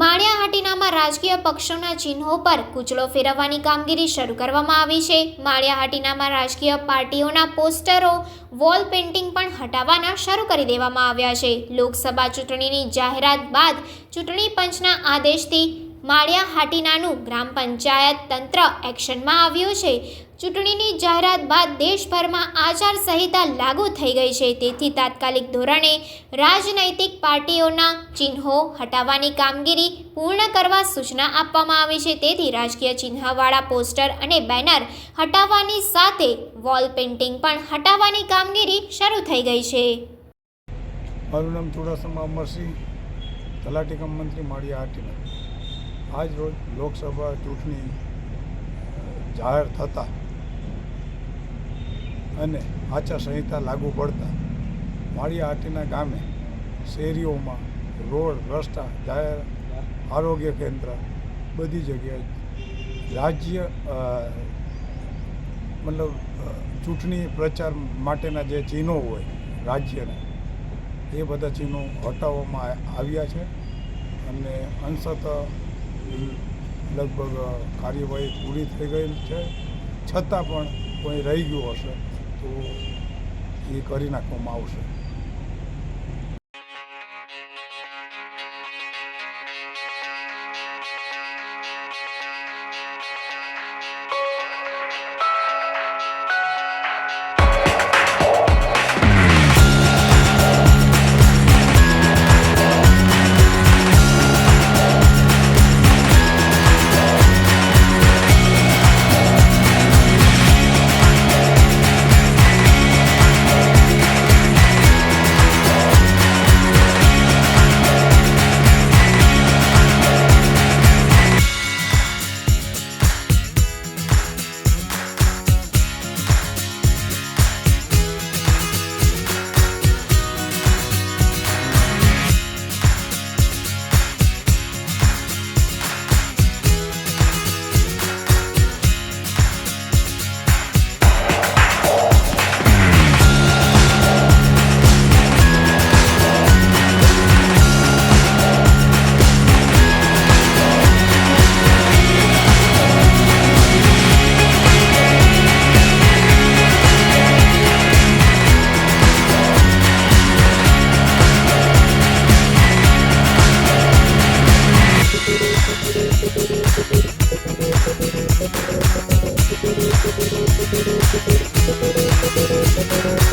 માળિયા હાટીનામાં રાજકીય પક્ષોના ચિહ્નો પર કૂચલો ફેરવવાની કામગીરી શરૂ કરવામાં આવી છે। માળિયા હાટીનામાં રાજકીય પાર્ટીઓના પોસ્ટરો, વોલ પેઇન્ટિંગ પણ હટાવવાના શરૂ કરી દેવામાં આવ્યા છે। લોકસભા ચૂંટણીની જાહેરાત બાદ ચૂંટણી પંચના આદેશથી માળિયા હાટીનાનું ગ્રામ પંચાયત તંત્ર એક્શનમાં આવ્યું છે। ચૂંટણીની જાહેરાત બાદ દેશભરમાં આચારસંહિતા લાગુ થઈ ગઈ છે, તેથી તાત્કાલિક ધોરણે રાજનૈતિક પાર્ટીઓના ચિહ્નો હટાવવાની કામગીરી પૂર્ણ કરવા સૂચના આપવામાં આવી છે। તેથી રાજકીય ચિહ્નવાળા પોસ્ટર અને બેનર હટાવવાની સાથે વોલ પેઇન્ટિંગ પણ હટાવવાની કામગીરી શરૂ થઈ ગઈ છે। મારું નામ ચુડાસમા અમરસિંહ, તલાટી કમ મંત્રી માળિયા હાટીના। આજ રોજ લોકસભા ચૂંટણી જાહેર થતાં અને આચારસંહિતા લાગુ પડતા માળિયા હાટીના ગામે શેરીઓમાં રોડ, રસ્તા, જાહેર આરોગ્ય કેન્દ્ર બધી જગ્યાએ રાજ્ય ચૂંટણી પ્રચાર માટેના જે ચિહ્નો હોય રાજ્યના, એ બધા ચિહ્નો હટાવવામાં આવ્યા છે અને અંશતઃ લગભગ કાર્યવાહી પૂરી થઈ ગઈ છે। છતાં પણ કોઈ રહી ગયું હશે તો એ કરી નાખવામાં આવશે।